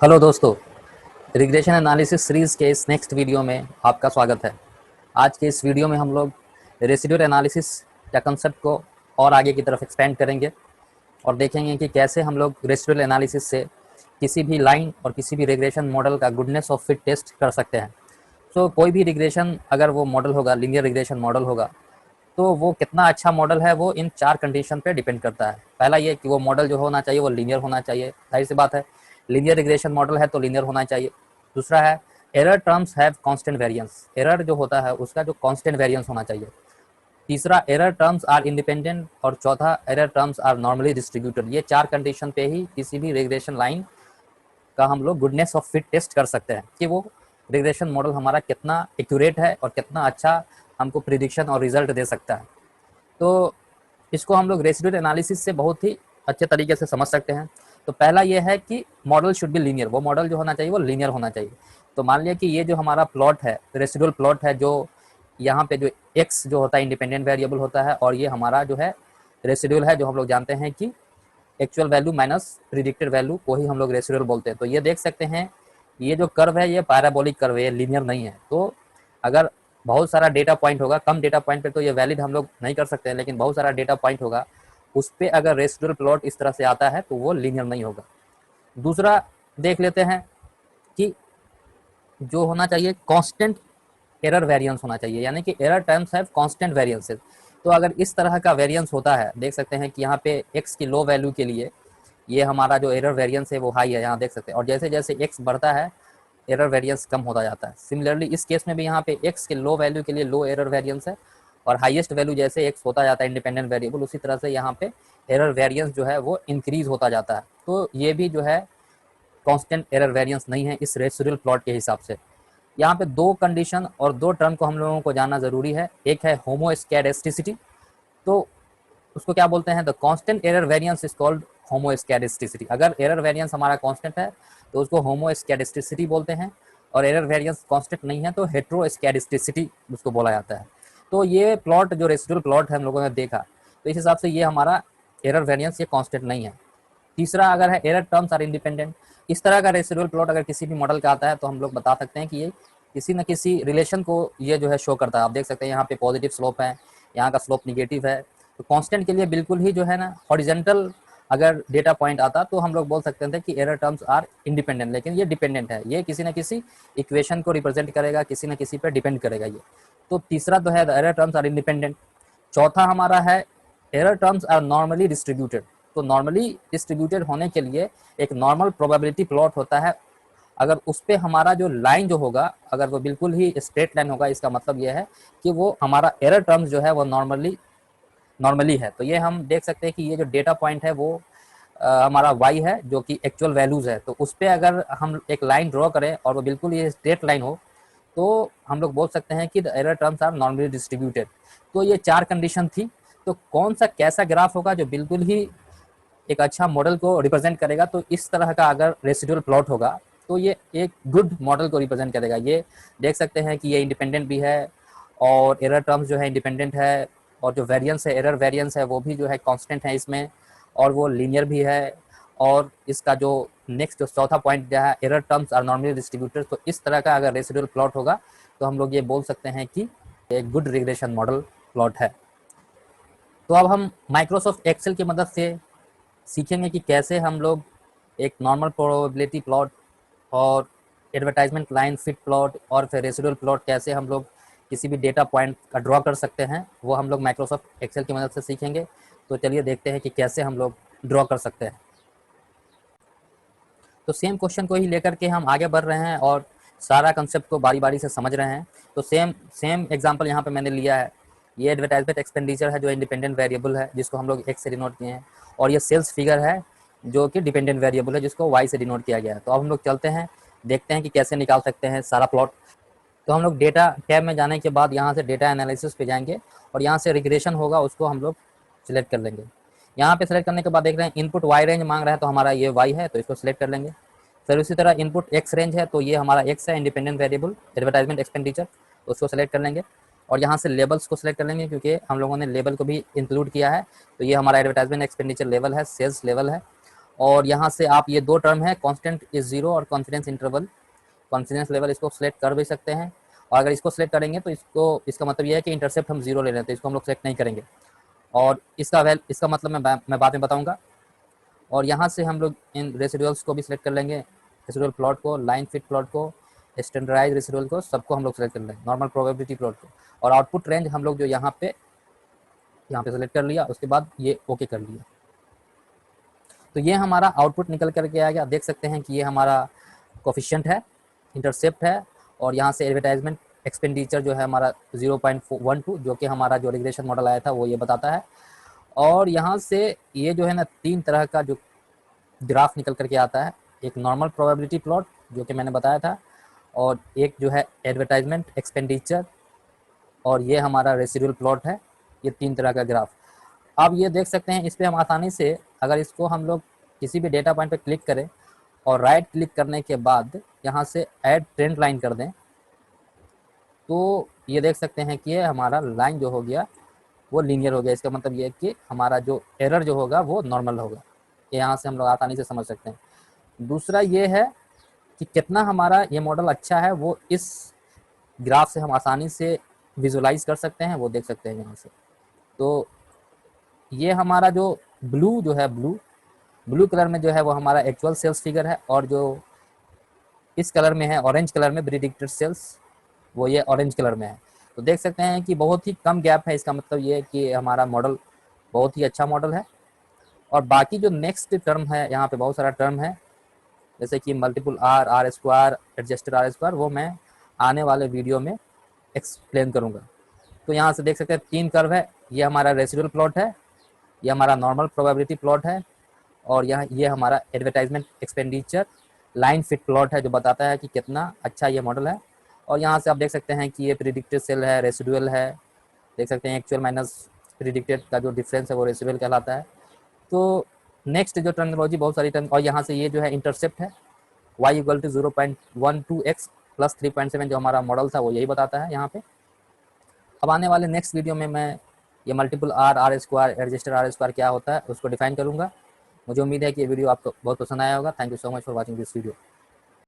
Hello दोस्तों, regression analysis series के इस नेक्स्ट वीडियो में आपका स्वागत है। आज के इस वीडियो में हम लोग रेसिड्यूल एनालिसिस या कंसेप्ट को और आगे की तरफ एक्सपेंड करेंगे और देखेंगे कि कैसे हम लोग रेसिड्यूल एनालिसिस से किसी भी लाइन और किसी भी रिग्रेशन मॉडल का गुडनेस ऑफ फिट टेस्ट कर सकते हैं। तो कोई भी रिग्रेशन अगर वो मॉडल होगा, लीनियर रिग्रेशन मॉडल होगा, तो वो कितना अच्छा मॉडल है वो इन 4 कंडीशन पे डिपेंड करता है। पहला ये कि वो मॉडल जो होना चाहिए वो लीनियर होना चाहिए, जाहिर सी बात है, लीनियर रिग्रेशन मॉडल है तो लीनियर होना चाहिए। दूसरा है error terms have constant variance, error जो होता है उसका जो कांस्टेंट वेरिएंस होना चाहिए। तीसरा एरर टर्म्स आर इंडिपेंडेंट और चौथा error terms are normally distributed. ये 4 कंडीशन पे ही किसी भी रिग्रेशन लाइन का हम लोग गुडनेस ऑफ फिट टेस्ट कर सकते हैं कि वो रिग्रेशन मॉडल हमारा कितना एक्यूरेट है और कितना अच्छा हमको प्रिडिक्शन और रिजल्ट दे सकता है। तो इसको हम लोग रेसिड्यूल एनालिसिस से बहुत ही अच्छे तरीके से समझ सकते हैं। तो पहला ये है कि मॉडल शुड बी लीनियर, वो मॉडल जो होना चाहिए वो लीनियर होना चाहिए। तो मान लिया कि ये जो हमारा प्लॉट है, रेसिड्यूल प्लॉट है, जो यहाँ पे जो एक्स जो होता है इंडिपेंडेंट वेरिएबल होता है और ये हमारा जो है रेसिड्यूल है, जो हम लोग जानते हैं कि actual value minus predicted value को ही हम लोग रेसिड्यूल बोलते हैं। तो ये देख सकते हैं ये जो कर्व है ये पैराबोलिक कर्व है, ये लीनियर नहीं है। तो अगर बहुत सारा डेटा पॉइंट होगा, कम डेटा पॉइंट पे तो ये वैलिड हम लोग नहीं कर सकते हैं, लेकिन बहुत सारा डेटा पॉइंट होगा उस पर अगर रेसिड्यूल प्लॉट इस तरह से आता है तो वो लीनियर नहीं होगा। दूसरा देख लेते हैं कि जो होना चाहिए कांस्टेंट एरर वेरिएंस होना चाहिए, यानी कि error terms have constant variances. तो अगर इस तरह का वेरिएंस होता है, देख सकते हैं कि यहाँ पे एक्स की लो वैल्यू के लिए ये हमारा जो एरर वेरिएंस है वो हाई है, यहाँ देख सकते हैं, और जैसे जैसे एक्स बढ़ता है एरर वेरिएंस कम होता जाता है। सिमिलरली इस केस में भी यहाँ पे एक्स के लो वैल्यू के लिए लो एरर वेरिएंस है और हाईएस्ट वैल्यू जैसे एक्स होता जाता है इंडिपेंडेंट वेरिएबल, उसी तरह से यहाँ पे एरर वेरिएंस जो है वो इंक्रीज होता जाता है। तो ये भी जो है कांस्टेंट एरर वेरिएंस नहीं है इस रेसिड्यूल प्लॉट के हिसाब से। यहाँ पे दो कंडीशन और दो टर्म को हम लोगों को जानना जरूरी है। एक है होमोस्कैडेस्टिसिटी, तो उसको क्या बोलते हैं, the constant error variance is called homoscedasticity. अगर एरर वेरिएंस हमारा कांस्टेंट है तो उसको होमोस्कैडेस्टिसिटी बोलते हैं, और एरर वेरिएंस कांस्टेंट नहीं है तो हेट्रोस्कैडेस्टिसिटी उसको बोला जाता है। तो ये प्लॉट जो रेसिड्यूल प्लॉट है हम लोगों ने देखा, तो इस हिसाब से ये हमारा एरर वेरिएंस ये कांस्टेंट नहीं है। तीसरा अगर है एरर टर्म्स आर इंडिपेंडेंट, इस तरह का रेसिड्यूल प्लॉट अगर किसी भी मॉडल का आता है तो हम लोग बता सकते हैं कि ये किसी न किसी रिलेशन को ये जो है शो करता है। आप देख सकते हैं यहाँ पे पॉजिटिव स्लोप है, यहाँ का स्लोप निगेटिव है। तो कांस्टेंट के लिए बिल्कुल ही जो है ना हॉरिजेंटल अगर डेटा पॉइंट आता तो हम लोग बोल सकते थे कि एरर टर्म्स आर इंडिपेंडेंट, लेकिन ये डिपेंडेंट है, ये किसी न किसी इक्वेशन को रिप्रेजेंट करेगा, किसी न किसी पर डिपेंड करेगा ये। तो तीसरा तो है एरर टर्म्स आर इंडिपेंडेंट। चौथा हमारा है error terms are normally distributed. तो नॉर्मली डिस्ट्रीब्यूटेड होने के लिए एक नॉर्मल प्रोबेबिलिटी प्लॉट होता है, अगर उस पर हमारा जो लाइन जो होगा अगर वो बिल्कुल ही स्ट्रेट लाइन होगा, इसका मतलब ये है कि वो हमारा एरर टर्म्स जो है वो नॉर्मली है। तो ये हम देख सकते हैं कि ये जो डेटा पॉइंट है वो हमारा y है जो कि एक्चुअल वैल्यूज है। तो उस पर अगर हम एक लाइन ड्रॉ करें और वो बिल्कुल ये स्ट्रेट लाइन हो तो हम लोग बोल सकते हैं कि the error terms are normally distributed. तो ये 4 कंडीशन थी। तो कौन सा कैसा ग्राफ होगा जो बिल्कुल ही एक अच्छा मॉडल को रिप्रेजेंट करेगा, तो इस तरह का अगर रेसिड्यूल प्लॉट होगा तो ये एक गुड मॉडल को रिप्रेजेंट करेगा। ये देख सकते हैं कि ये इंडिपेंडेंट भी है और एरर टर्म्स जो है इंडिपेंडेंट है, और जो वेरिएंस है एरर वेरिएंस है वो भी जो है कांस्टेंट है इसमें, और वो लीनियर भी है। और इसका जो नेक्स्ट जो चौथा पॉइंट जो है error terms are normally distributed. तो इस तरह का अगर रेसिड्यूल प्लॉट होगा तो हम लोग ये बोल सकते हैं कि एक गुड रिग्रेशन मॉडल प्लॉट है। तो अब हम माइक्रोसॉफ्ट एक्सेल की मदद से सीखेंगे कि कैसे हम लोग एक नॉर्मल प्रोबेबिलिटी प्लॉट और एडवर्टाइजमेंट लाइन फिट प्लॉट और फिर रेसिडुअल प्लॉट कैसे हम लोग किसी भी डेटा पॉइंट का ड्रॉ कर सकते हैं, वो हम लोग माइक्रोसॉफ्ट एक्सेल की मदद से सीखेंगे। तो चलिए देखते हैं कि कैसे हम लोग ड्रॉ कर सकते हैं। तो सेम क्वेश्चन को ही लेकर के हम आगे बढ़ रहे हैं और सारा कंसेप्ट को बारी बारी से समझ रहे हैं। तो सेम सेम एग्जांपल यहाँ पे मैंने लिया है। ये एडवर्टाइजमेंट एक्सपेंडिचर है जो इंडिपेंडेंट वेरिएबल है जिसको हम लोग एक्स से डिनोट किए हैं, और ये सेल्स फिगर है जो कि डिपेंडेंट वेरिएबल है जिसको वाई से डिनोट किया गया है। तो अब हम लोग चलते हैं, देखते हैं कि कैसे निकाल सकते हैं सारा प्लॉट। तो हम लोग डेटा टैब में जाने के बाद यहाँ से डेटा एनालिसिस पे जाएंगे और यहाँ से रिग्रेशन होगा उसको हम लोग सिलेक्ट कर लेंगे। यहाँ पे सेलेक्ट करने के बाद देख रहे हैं इनपुट वाई रेंज मांग रहा है, तो हमारा ये वाई है तो इसको सिलेक्ट कर लेंगे। फिर उसी तरह इनपुट एक्स रेंज है तो ये हमारा एक्स है, इंडिपेंडेंट वेरिएबल एडवर्टाइजमेंट एक्सपेंडिचर, उसको सेलेक्ट कर लेंगे। और यहाँ से लेबल्स को सिलेक्ट कर लेंगे क्योंकि हम लोगों ने लेबल को भी इंक्लूड किया है। तो ये हमारा एडवर्टाइजमेंट एक्सपेंडिचर लेवल है, सेल्स लेवल है। और यहाँ से आप ये दो टर्म है, कांस्टेंट इज जीरो और कॉन्फिडेंस इंटरवल, कॉन्फिडेंस लेवल, इसको सिलेक्ट कर भी सकते हैं। और अगर इसको सिलेक्ट करेंगे तो इसका मतलब ये है कि इंटरसेप्ट हम जीरो ले रहे हैं, तो इसको हम लोग सिलेक्ट नहीं करेंगे। और इसका मतलब मैं बाद में बताऊंगा। और यहाँ से हम लोग इन रेसिडुअल्स को भी सिलेक्ट कर लेंगे, रेसिडुअल प्लॉट को, लाइन फिट प्लॉट को, स्टैंडर्डाइज रेसिडुअल को, सबको हम लोग सेलेक्ट कर लेंगे, नॉर्मल प्रोबेबिलिटी प्लॉट को। और आउटपुट रेंज हम लोग जो यहाँ पे सेलेक्ट कर लिया, उसके बाद ये ओके कर लिया। तो ये हमारा आउटपुट निकल करके आ गया। देख सकते हैं कि ये हमारा कोफिशिएंट है, इंटरसेप्ट है, और यहाँ से एडवर्टाइजमेंट एक्सपेंडिचर जो है हमारा 0.12, जो कि हमारा जो रिग्रेशन मॉडल आया था वो ये बताता है। और यहाँ से ये जो है ना 3 तरह का जो ग्राफ निकल करके आता है, एक नॉर्मल प्रोबेबिलिटी प्लॉट जो कि मैंने बताया था, और एक जो है एडवर्टाइजमेंट एक्सपेंडिचर, और ये हमारा रेसिडुअल प्लॉट है। ये 3 तरह का ग्राफ आप ये देख सकते हैं। इस पर हम आसानी से, अगर इसको हम लोग किसी भी डेटा पॉइंट पर क्लिक करें और राइट क्लिक करने के बाद यहाँ से ऐड ट्रेंड लाइन कर दें, तो ये देख सकते हैं कि ये हमारा लाइन जो हो गया वो लीनियर हो गया। इसका मतलब ये है कि हमारा जो एरर जो होगा वो नॉर्मल होगा। यहाँ से हम लोग आसानी से समझ सकते हैं। दूसरा ये है कि कितना हमारा ये मॉडल अच्छा है, वो इस ग्राफ से हम आसानी से विजुलाइज कर सकते हैं, वो देख सकते हैं यहाँ से। तो ये हमारा जो ब्लू है, ब्लू कलर में जो है वो हमारा एक्चुअल सेल्स फिगर है, और जो इस कलर में है, ऑरेंज कलर में, प्रिडिक्टेड सेल्स, वो ये ऑरेंज कलर में है। तो देख सकते हैं कि बहुत ही कम गैप है। इसका मतलब ये है कि हमारा मॉडल बहुत ही अच्छा मॉडल है। और बाकी जो नेक्स्ट टर्म है, यहाँ पे बहुत सारा टर्म है, जैसे कि multiple R square, adjusted R square, वो मैं आने वाले वीडियो में एक्सप्लेन करूँगा। तो यहाँ से देख सकते हैं 3 कर्व है। ये हमारा रेसिडुअल प्लॉट है, ये हमारा नॉर्मल प्रोबेबिलिटी प्लॉट है, और ये हमारा advertisement expenditure line fit plot है, जो बताता है कि कितना अच्छा ये मॉडल है। और यहाँ से आप देख सकते हैं कि ये प्रिडिक्टेड सेल है, रेसिडुअल है, देख सकते हैं एक्चुअल माइनस प्रिडिक्टेड का जो डिफरेंस है वो रेसिडुअल कहलाता है। तो नेक्स्ट जो टर्मिनोलॉजी, बहुत सारी टर्म, और यहाँ से ये जो है इंटरसेप्ट है, y equal to 0.12x plus 3.7, जो हमारा मॉडल था वो यही बताता है यहाँ पे। अब आने वाले नेक्स्ट वीडियो में मैं ये multiple R square, adjusted R square क्या होता है उसको डिफाइन करूँगा। मुझे उम्मीद है कि ये वीडियो आपको बहुत पसंद आया होगा। Thank you so much for watching this video.